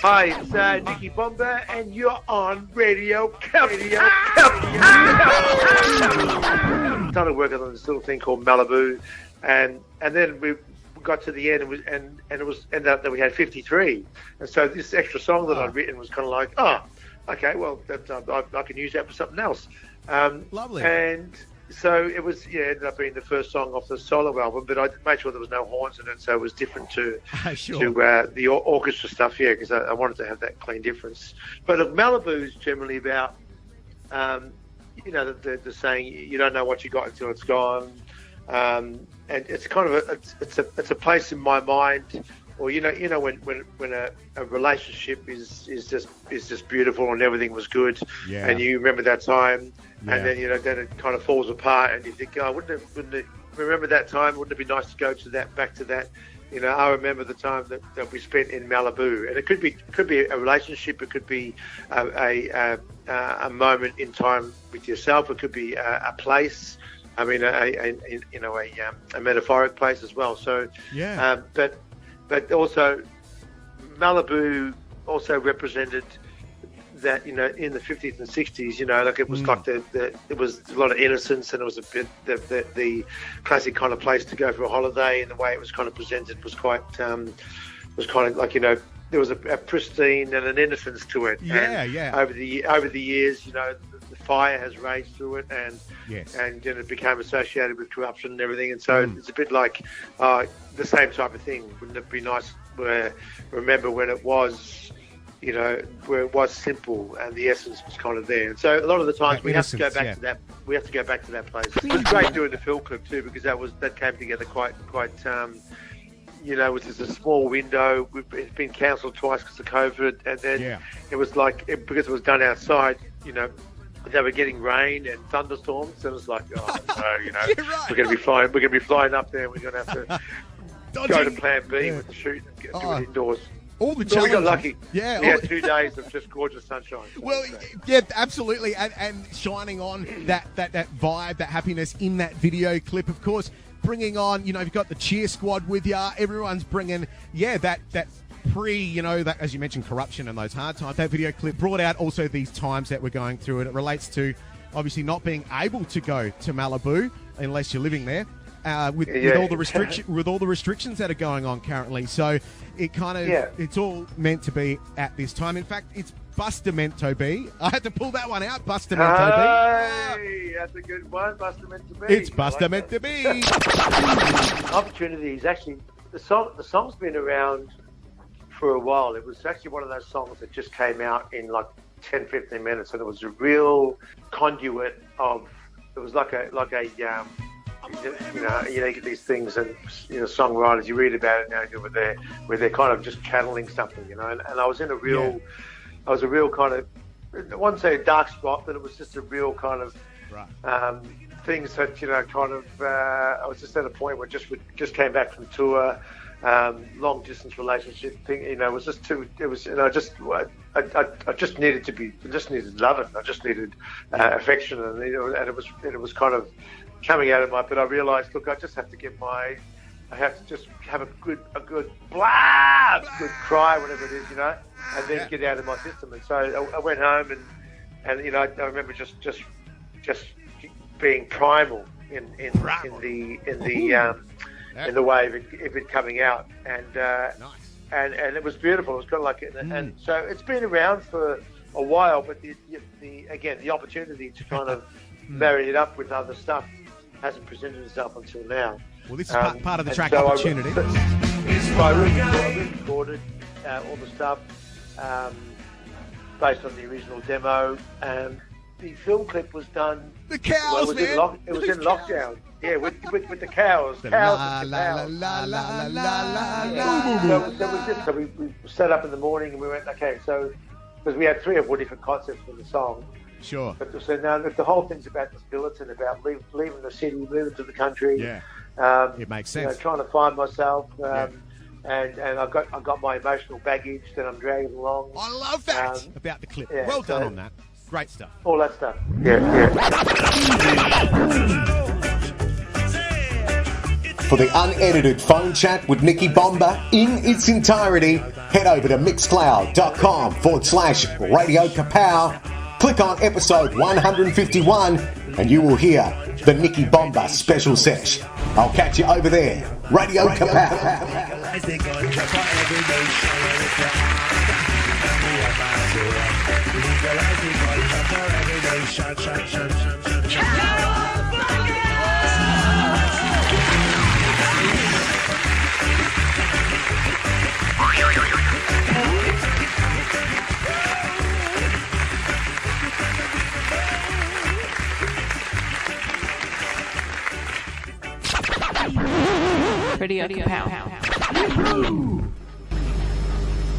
Hi, it's Nicky Bomba, and you're on Radio KA-POW. Started working on this little thing called Malibu, and then we got to the end, and it was ended up that we had 53, and so this extra song that I'd written was kind of like, okay, well, I can use that for something else. Lovely. And so it was, ended up being the first song off the solo album, but I made sure there was no horns in it, so it was different to the orchestra stuff, because I wanted to have that clean difference. But Malibu is generally about, the saying, you don't know what you got until it's gone, and it's kind of it's a place in my mind. Or when a relationship is just beautiful and everything was good, and you remember that time, and then then it kind of falls apart, and you think, wouldn't it remember that time? Wouldn't it be nice to go back to that? I remember the time that we spent in Malibu, and it could be a relationship, it could be a moment in time with yourself, it could be a place. I mean, a metaphoric place as well. So But also, Malibu also represented that, in the 50s and 60s, like it was like it was a lot of innocence, and it was a bit the classic kind of place to go for a holiday, and the way it was kind of presented was quite like, there was a pristine and an innocence to it. Over the years, the fire has raged through it, and it became associated with corruption and everything, and so it's a bit like the same type of thing. Wouldn't it be nice remember when it was, where it was simple and the essence was kind of there? And so a lot of the times we have to go back to that. We have to go back to that place. It was great doing the film clip too, because that came together quite. Which is a small window. It's been cancelled twice because of COVID, and then it was like because it was done outside. They were getting rain and thunderstorms, and it was like, we're going to be flying. We're going to be flying up there. We're going to have to go to Plan B with the shoot and do it indoors. All the challenges. We got lucky. We had 2 days of just gorgeous sunshine. Well, absolutely, and shining on that vibe, that happiness in that video clip, of course. Bringing on, you've got the cheer squad with you. Everyone's bringing, that that, as you mentioned, corruption and those hard times. That video clip brought out also these times that we're going through, and it relates to obviously not being able to go to Malibu unless you're living there. With all the restrictions that are going on currently, so it kind of it's all meant to be at this time. In fact, it's Bustamento B. I had to pull that one out. Bustamento B. That's a good one. Bustamento B. It's Bustamento B. Opportunity is actually the song's been around for a while. It was actually one of those songs that just came out in like 10-15 minutes, and it was a real conduit of. It was like a you get these things, and songwriters, you read about it now, where they're kind of just channeling something, and I was in a real, kind of, I wouldn't say a dark spot, but it was just a real kind of things that I was just at a point where just came back from tour, long distance relationship thing, it was just too, it was, I just needed love, and I just needed affection, and it was kind of coming out of but I realised, look, I just have to I have to just have a good good cry, whatever it is, and then get out of my system. And so I went home, and I remember just being primal in the way of it coming out, and and it was beautiful. It was kind of like, and so it's been around for a while, but the opportunity to kind of marry it up with other stuff hasn't presented itself until now. Well, this is part of the track Opportunity. I recorded all the stuff based on the original demo. The film clip was done. The cows, it was in lockdown. Yeah, with the cows. So we set up in the morning, and we went, okay, so because we had 3 or 4 different concepts for the song. Sure. But so now the whole thing's about this militant, about leaving the city, moving to the country. Yeah. It makes sense. Trying to find myself, and I've got my emotional baggage that I'm dragging along. I love that about the clip. Well done on that. Great stuff. All that stuff. Yeah. For the unedited phone chat with Nicky Bomba in its entirety, head over to mixcloud.com/Radio KA-POW. Click on episode 151 and you will hear the Nicky Bomba special sesh. I'll catch you over there. Radio KA-POW. Radio KA-POW.